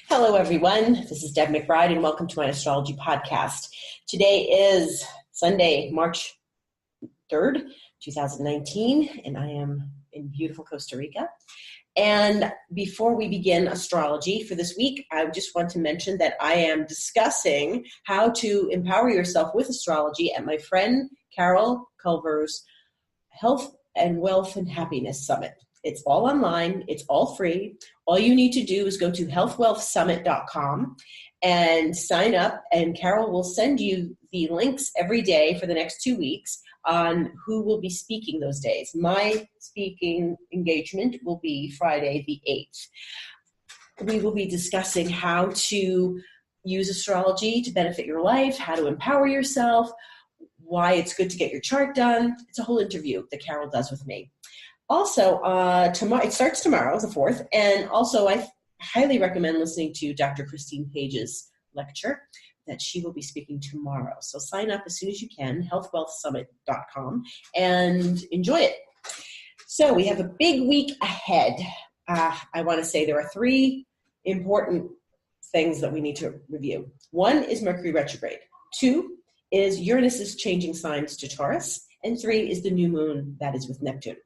Hello, everyone. This is Deb McBride, and welcome to my astrology podcast. Today is Sunday, March 3rd, 2019, and I am in beautiful Costa Rica. And before we begin astrology for this week, I just want to mention that I am discussing how to empower yourself with astrology at my friend Carol Culver's Health and Wealth and Happiness Summit. It's all online. It's all free. All you need to do is go to healthwealthsummit.com and sign up, and Carol will send you the links every day for the next 2 weeks on who will be speaking those days. My speaking engagement will be Friday the 8th. We will be discussing how to use astrology to benefit your life, how to empower yourself, why it's good to get your chart done. It's a whole interview that Carol does with me. Also, tomorrow, it starts tomorrow, the 4th, and also I highly recommend listening to Dr. Christine Page's lecture that she will be speaking tomorrow. So sign up as soon as you can, healthwealthsummit.com, and enjoy it. So we have a big week ahead. I want to say there are 3 important things that we need to review. 1 is Mercury retrograde. 2 is Uranus is changing signs to Taurus. And 3 is the new moon that is with Neptune.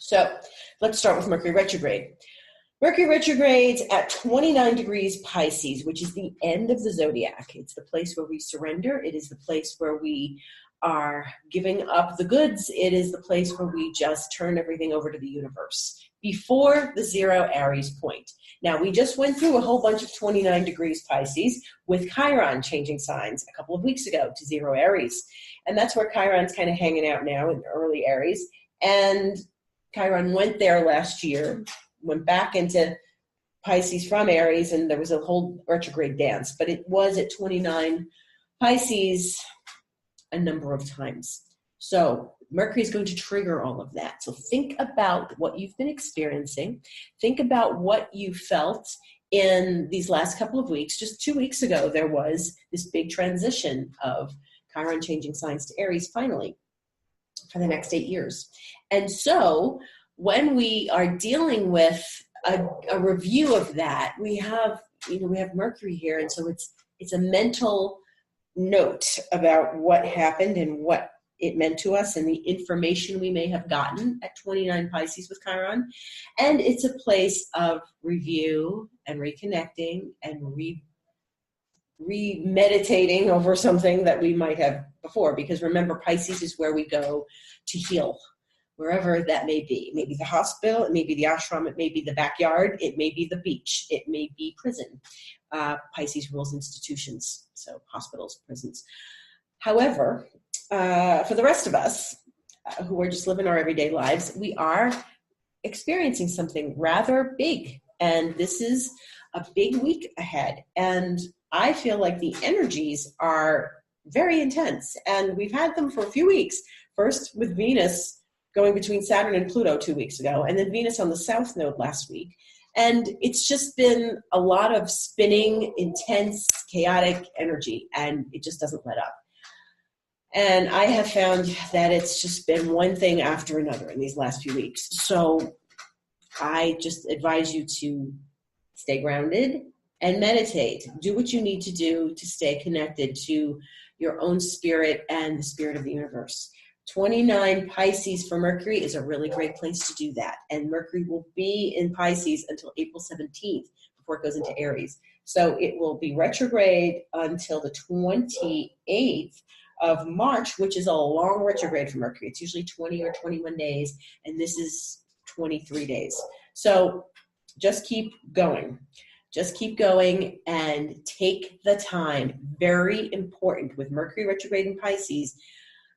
So let's start with Mercury retrograde. Mercury retrogrades at 29 degrees Pisces, which is the end of the zodiac. It's the place where we surrender. It is the place where we are giving up the goods. It is the place where we just turn everything over to the universe before the 0 Aries point. Now, we just went through a whole bunch of 29 degrees Pisces with Chiron changing signs a couple of weeks ago to 0 Aries. And that's where Chiron's kind of hanging out now in early Aries. And Chiron went there last year, went back into Pisces from Aries, and there was a whole retrograde dance. But it was at 29 Pisces a number of times. So Mercury is going to trigger all of that. So think about what you've been experiencing. Think about what you felt in these last couple of weeks. Just 2 weeks ago, there was this big transition of Chiron changing signs to Aries finally for the next 8 years. And so when we are dealing with a review of that, we have Mercury here. And so it's a mental note about what happened and what it meant to us and the information we may have gotten at 29 Pisces with Chiron. And it's a place of review and reconnecting and re-meditating over something that we might have before. Because remember, Pisces is where we go to heal, wherever that may be. It may be the hospital, it may be the ashram, it may be the backyard, it may be the beach, it may be prison. Pisces rules institutions, so hospitals, prisons. However, for the rest of us who are just living our everyday lives, we are experiencing something rather big. And this is a big week ahead. And I feel like the energies are very intense. And we've had them for a few weeks. First with Venus going between Saturn and Pluto 2 weeks ago, and then Venus on the South Node last week. And it's just been a lot of spinning, intense, chaotic energy, and it just doesn't let up. And I have found that it's just been one thing after another in these last few weeks. So I just advise you to stay grounded and meditate. Do what you need to do to stay connected to your own spirit and the spirit of the universe. 29 Pisces for Mercury is a really great place to do that. And Mercury will be in Pisces until April 17th before it goes into Aries. So it will be retrograde until the 28th of March, which is a long retrograde for Mercury. It's usually 20 or 21 days, and this is 23 days. So just keep going. Just keep going and take the time. Very important with Mercury retrograde in Pisces.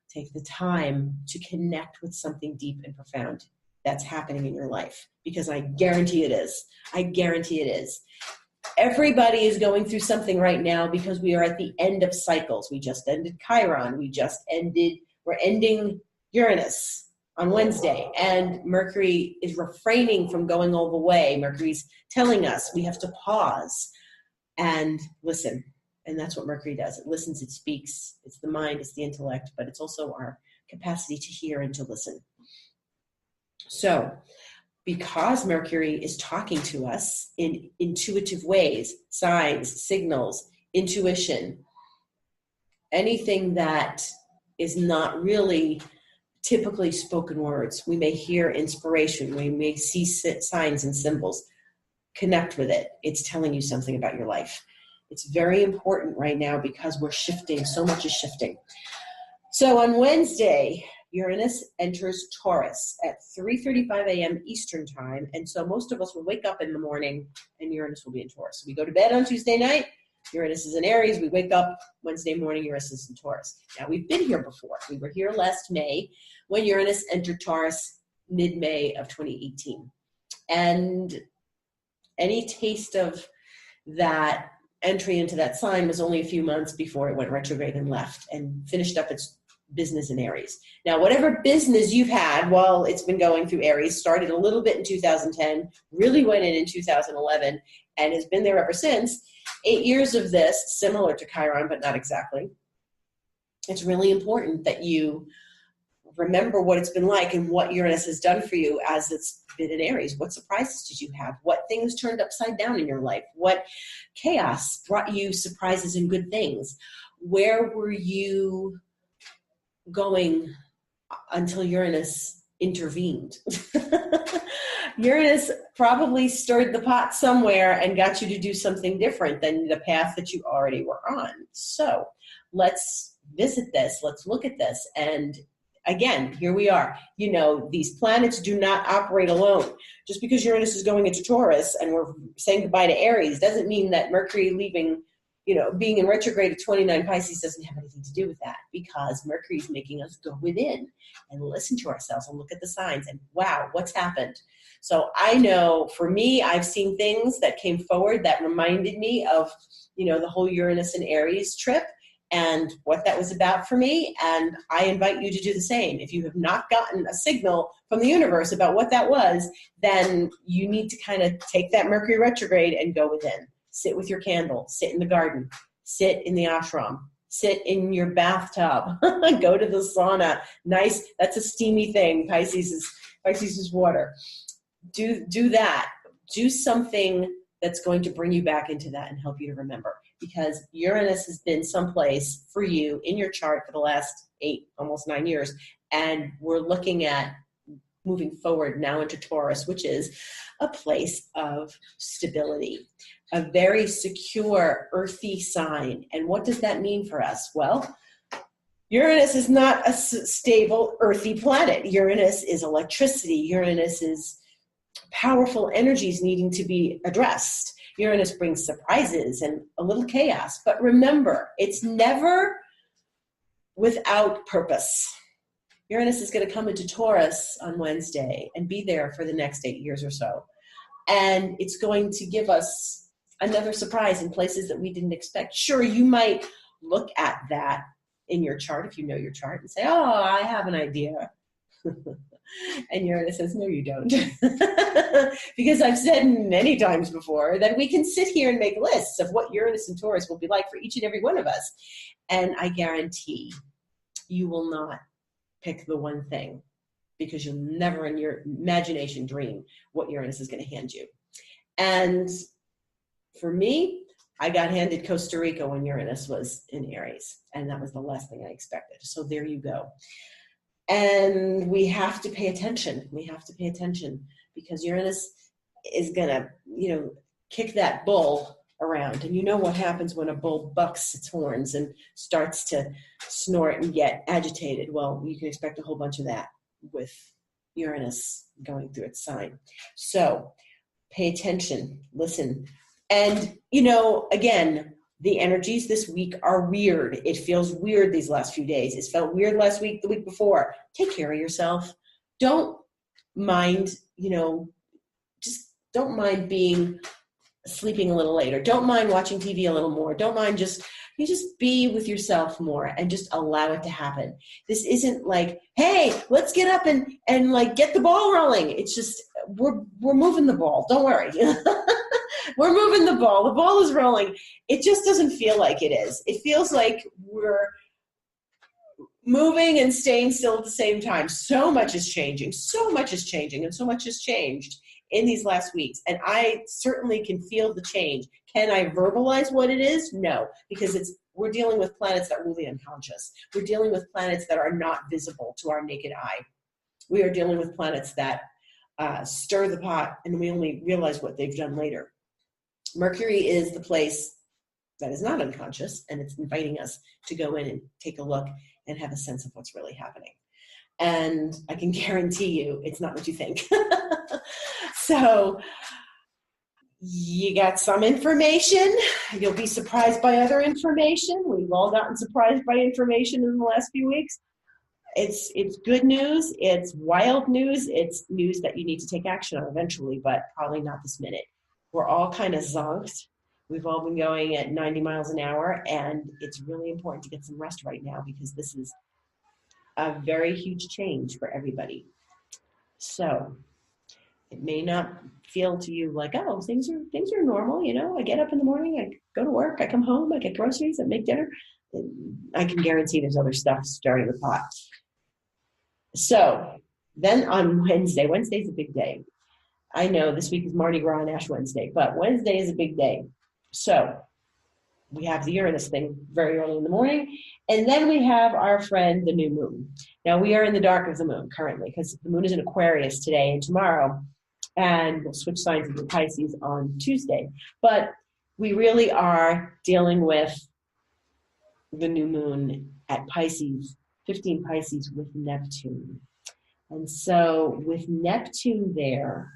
Take the time to connect with something deep and profound that's happening in your life, because I guarantee it is. I guarantee it is. Everybody is going through something right now because we are at the end of cycles. We just ended Chiron. We're ending Uranus on Wednesday, and Mercury is refraining from going all the way. Mercury's telling us we have to pause and listen. And that's what Mercury does. It listens, it speaks. It's the mind, it's the intellect, but it's also our capacity to hear and to listen. So because Mercury is talking to us in intuitive ways, signs, signals, intuition, anything that is not really typically spoken words. We may hear inspiration. We may see signs and symbols. Connect with it. It's telling you something about your life. It's very important right now because we're shifting. So much is shifting. So on Wednesday, Uranus enters Taurus at 3:35 a.m. Eastern time. And so most of us will wake up in the morning and Uranus will be in Taurus. So we go to bed on Tuesday night, Uranus is in Aries. We wake up Wednesday morning, Uranus is in Taurus. Now, we've been here before. We were here last May when Uranus entered Taurus mid-May of 2018. And any taste of that entry into that sign was only a few months before it went retrograde and left and finished up its business in Aries. Now, whatever business you've had while it's been going through Aries started a little bit in 2010, really went in 2011, and has been there ever since. 8 years of this, similar to Chiron, but not exactly. It's really important that you remember what it's been like and what Uranus has done for you as it's been in Aries. What surprises did you have? What things turned upside down in your life? What chaos brought you surprises and good things? Where were you going until Uranus intervened? Uranus probably stirred the pot somewhere and got you to do something different than the path that you already were on. So let's visit this. Let's look at this. And again, here we are. You know, these planets do not operate alone. Just because Uranus is going into Taurus and we're saying goodbye to Aries doesn't mean that Mercury leaving, being in retrograde at 29 Pisces doesn't have anything to do with that, because Mercury is making us go within and listen to ourselves and look at the signs and wow, what's happened? So I know for me, I've seen things that came forward that reminded me of, the whole Uranus and Aries trip and what that was about for me. And I invite you to do the same. If you have not gotten a signal from the universe about what that was, then you need to kind of take that Mercury retrograde and go within. Sit with your candle, sit in the garden, sit in the ashram, sit in your bathtub, go to the sauna. Nice. That's a steamy thing. Pisces is water. Do that. Do something that's going to bring you back into that and help you to remember, because Uranus has been someplace for you in your chart for the last 8, almost 9 years. And we're looking at moving forward now into Taurus, which is a place of stability, a very secure, earthy sign. And what does that mean for us? Well, Uranus is not a stable, earthy planet. Uranus is electricity. Uranus is powerful energies needing to be addressed. Uranus brings surprises and a little chaos. But remember, it's never without purpose. Uranus is going to come into Taurus on Wednesday and be there for the next 8 years or so. And it's going to give us another surprise in places that we didn't expect. Sure, you might look at that in your chart, if you know your chart, and say, oh, I have an idea. And Uranus says, no, you don't. Because I've said many times before that we can sit here and make lists of what Uranus and Taurus will be like for each and every one of us. And I guarantee you will not pick the one thing, because you'll never in your imagination dream what Uranus is going to hand you. And for me, I got handed Costa Rica when Uranus was in Aries, and that was the last thing I expected. So there you go. And we have to pay attention. We have to pay attention, because Uranus is going to, kick that bull around. And you know what happens when a bull bucks its horns and starts to snort and get agitated. Well, you can expect a whole bunch of that with Uranus going through its sign. So pay attention, listen. And, again, the energies this week are weird. It feels weird these last few days. It felt weird last week, the week before. Take care of yourself. Don't mind, just don't mind sleeping a little later. Don't mind watching TV a little more. Don't mind just be with yourself more and just allow it to happen. This isn't like, hey, let's get up and like get the ball rolling. It's just, we're moving the ball. Don't worry. We're moving the ball. The ball is rolling. It just doesn't feel like it is. It feels like we're moving and staying still at the same time. So much is changing. So much is changing, and so much has changed in these last weeks. And I certainly can feel the change. Can I verbalize what it is? No, because we're dealing with planets that rule the unconscious. We're dealing with planets that are not visible to our naked eye. We are dealing with planets that stir the pot, and we only realize what they've done later. Mercury is the place that is not unconscious, and it's inviting us to go in and take a look and have a sense of what's really happening. And I can guarantee you it's not what you think. So you got some information. You'll be surprised by other information. We've all gotten surprised by information in the last few weeks. It's good news. It's wild news. It's news that you need to take action on eventually, but probably not this minute. We're all kind of zonked. We've all been going at 90 miles an hour, and it's really important to get some rest right now because this is a very huge change for everybody. So it may not feel to you like, oh, things are normal. You know, I get up in the morning, I go to work, I come home, I get groceries, I make dinner. I can guarantee there's other stuff stirring the pot. So then on Wednesday's a big day. I know this week is Mardi Gras and Ash Wednesday, but Wednesday is a big day. So we have the Uranus thing very early in the morning, and then we have our friend, the new moon. Now we are in the dark of the moon currently because the moon is in Aquarius today and tomorrow, and we'll switch signs into Pisces on Tuesday. But we really are dealing with the new moon at Pisces, 15 Pisces with Neptune. And so with Neptune there,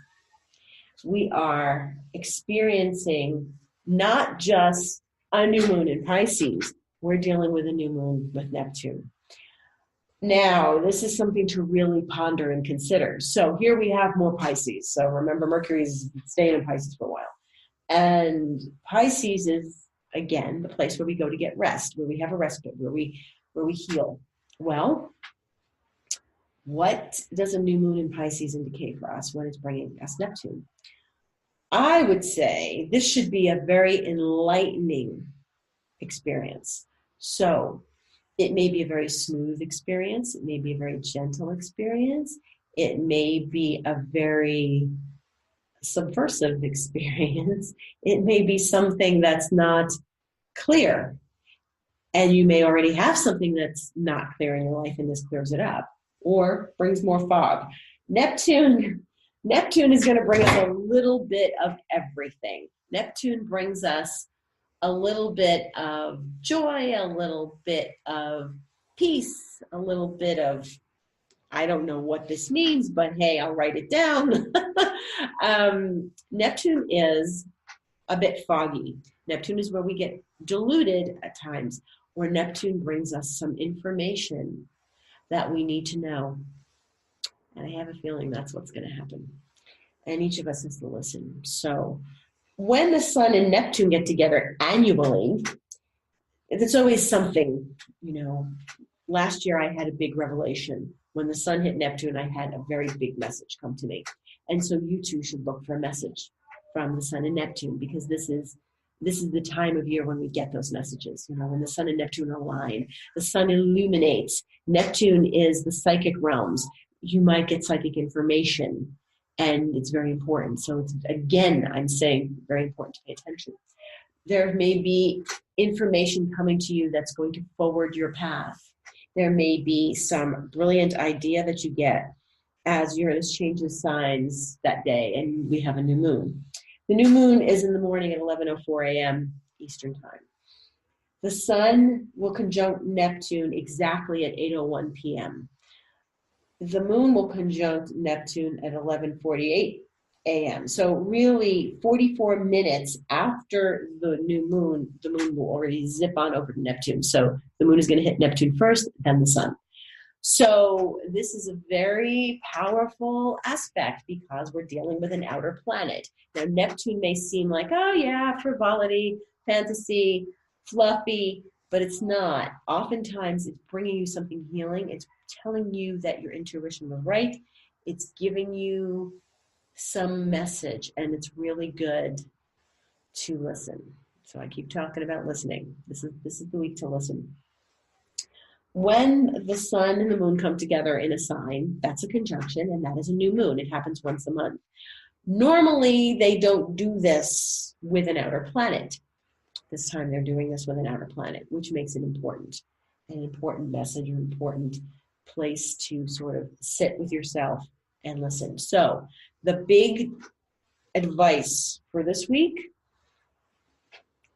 we are experiencing not just a new moon in Pisces, we're dealing with a new moon with Neptune. Now, this is something to really ponder and consider. So here we have more Pisces. So remember, Mercury's staying in Pisces for a while. And Pisces is, again, the place where we go to get rest, where we have a respite, where we heal. Well, what does a new moon in Pisces indicate for us when it's bringing us Neptune? I would say this should be a very enlightening experience. So it may be a very smooth experience. It may be a very gentle experience. It may be a very subversive experience. It may be something that's not clear. And you may already have something that's not clear in your life, and this clears it up or brings more fog. Neptune is going to bring us a little bit of everything. Neptune brings us a little bit of joy, a little bit of peace, a little bit of, I don't know what this means, but hey, I'll write it down. Neptune is a bit foggy. Neptune is where we get diluted at times, where Neptune brings us some information that we need to know. And I have a feeling that's what's going to happen. And each of us has to listen. So when the Sun and Neptune get together annually, it's always something, you know. Last year I had a big revelation. When the Sun hit Neptune, I had a very big message come to me. And so you too should look for a message from the Sun and Neptune, because this is the time of year when we get those messages. You know, when the Sun and Neptune align, the Sun illuminates. Neptune is the psychic realms. You might get psychic information, and it's very important. So it's, again, I'm saying very important to pay attention. There may be information coming to you that's going to forward your path. There may be some brilliant idea that you get as Uranus changes signs that day, and we have a new moon. The new moon is in the morning at 11:04 a.m. Eastern Time. The Sun will conjunct Neptune exactly at 8:01 p.m. The moon will conjunct Neptune at 11:48 a.m. So really 44 minutes after the new moon, the moon will already zip on over to Neptune. So the moon is going to hit Neptune first, then the Sun. So this is a very powerful aspect because we're dealing with an outer planet. Now, Neptune may seem like, oh yeah, frivolity, fantasy, fluffy, but it's not. Oftentimes, it's bringing you something healing. It's telling you that your intuition was right. It's giving you some message, and it's really good to listen. So I keep talking about listening. This is the week to listen. when the sun and the moon come together in a sign, that's a conjunction, and that is a new moon. It happens once a month. Normally, they don't do this with an outer planet. This time they're doing this with an outer planet, which makes it important, an important message, an important place to sort of sit with yourself and listen. So the big advice for this week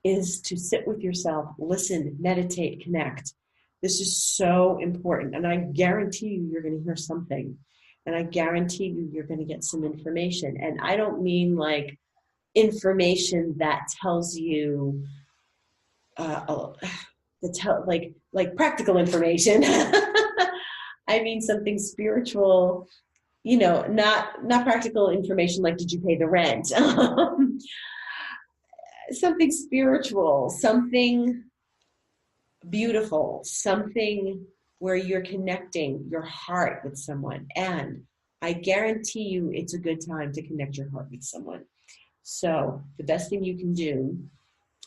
is to sit with yourself, listen, meditate, connect. This is so important. And I guarantee you, you're going to hear something. And I guarantee you, you're going to get some information. And I don't mean like information that tells you, like practical information. I mean something spiritual, not practical information like, did you pay the rent? Something spiritual, something beautiful, something where you're connecting your heart with someone. And I guarantee you it's a good time to connect your heart with someone. So the best thing you can do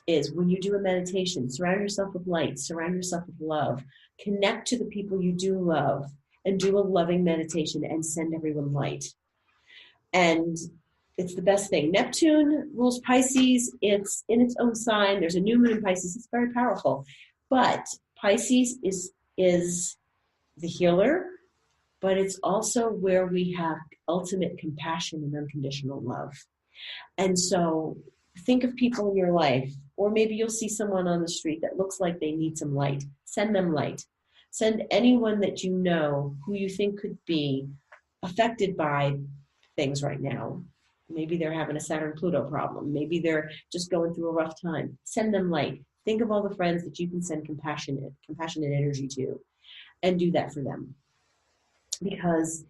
is when you do a meditation, surround yourself with light, surround yourself with love, connect to the people you do love, and do a loving meditation and send everyone light. And it's the best thing. Neptune rules Pisces. It's in its own sign. There's a new moon in Pisces. It's very powerful. But Pisces is the healer, but it's also where we have ultimate compassion and unconditional love. And so think of people in your life, or maybe you'll see someone on the street that looks like they need some light. Send them light. Send anyone that you know who you think could be affected by things right now. Maybe they're having a Saturn-Pluto problem. Maybe they're just going through a rough time. Send them light. Think of all the friends that you can send compassionate energy to, and do that for them. Because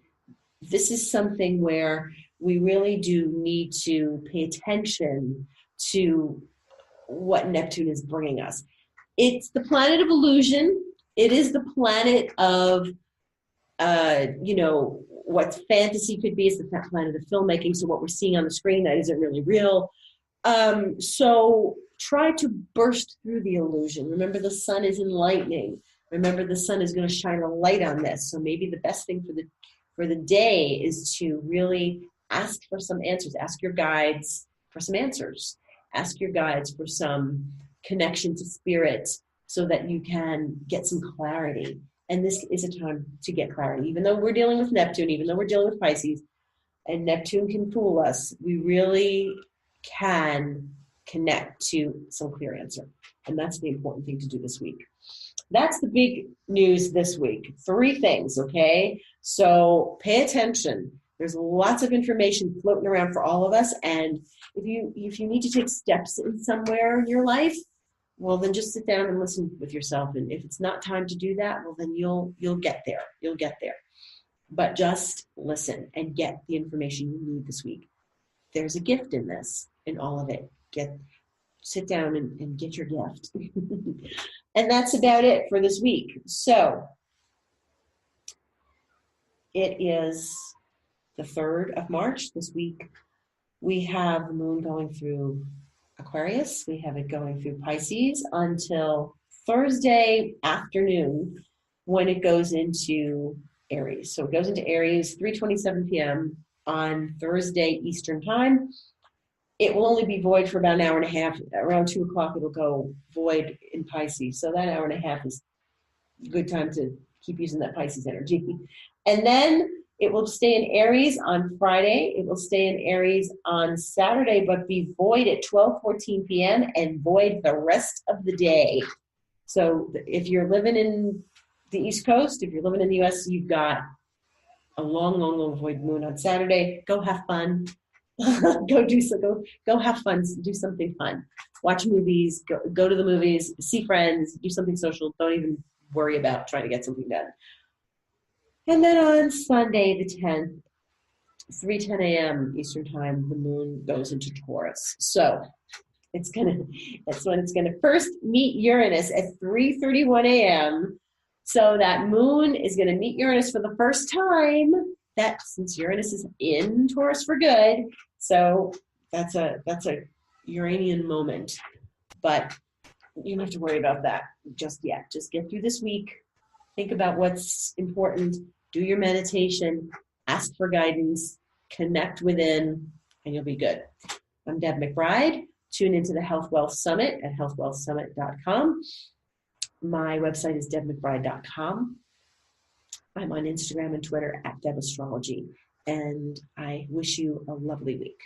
this is something where we really do need to pay attention to what Neptune is bringing us. It's the planet of illusion. It is the planet of, what fantasy could be. It's the planet of filmmaking. So what we're seeing on the screen, that isn't really real. So try to burst through the illusion. Remember, the sun is enlightening. Remember, the sun is going to shine a light on this. So maybe the best thing for the day is to really ask for some answers. Ask your guides for some answers. Ask your guides for some connection to spirit so that you can get some clarity. And this is a time to get clarity. Even though we're dealing with Neptune, even though we're dealing with Pisces, and Neptune can fool us, we really can connect to some clear answer. And that's the important thing to do this week. That's the big news this week. 3 things, okay? So pay attention. There's lots of information floating around for all of us. And if you need to take steps in somewhere in your life, well, then just sit down and listen with yourself. And if it's not time to do that, well, then you'll get there. You'll get there. But just listen and get the information you need this week. There's a gift in this, in all of it. Sit down and get your gift. And that's about it for this week. So it is the 3rd of March. This week we have the moon going through Aquarius. We have it going through Pisces until Thursday afternoon when it goes into Aries. So it goes into Aries 3:27 p.m. on Thursday Eastern time. It will only be void for about an hour and a half. Around 2 o'clock, it'll go void in Pisces. So that hour and a half is a good time to keep using that Pisces energy. And then it will stay in Aries on Friday. It will stay in Aries on Saturday, but be void at 12:14 p.m. and void the rest of the day. So if you're living in the East Coast, if you're living in the U.S., you've got a long, long, long void moon on Saturday. Go have fun. Go have fun. Do something fun. Watch movies. Go to the movies. See friends. Do something social. Don't even worry about trying to get something done. And then on Sunday, the 10th, 3:10 a.m. Eastern time, the moon goes into Taurus. So that's when it's gonna first meet Uranus at 3:31 a.m. So that moon is gonna meet Uranus for the first time. That since Uranus is in Taurus for good, so that's a Uranian moment. But you don't have to worry about that just yet. Just get through this week. think about what's important, do your meditation, ask for guidance, connect within, and you'll be good. I'm Deb McBride. Tune into the Health Wealth Summit at healthwealthsummit.com. My website is debmcbride.com. I'm on Instagram and Twitter at Deb Astrology. And I wish you a lovely week.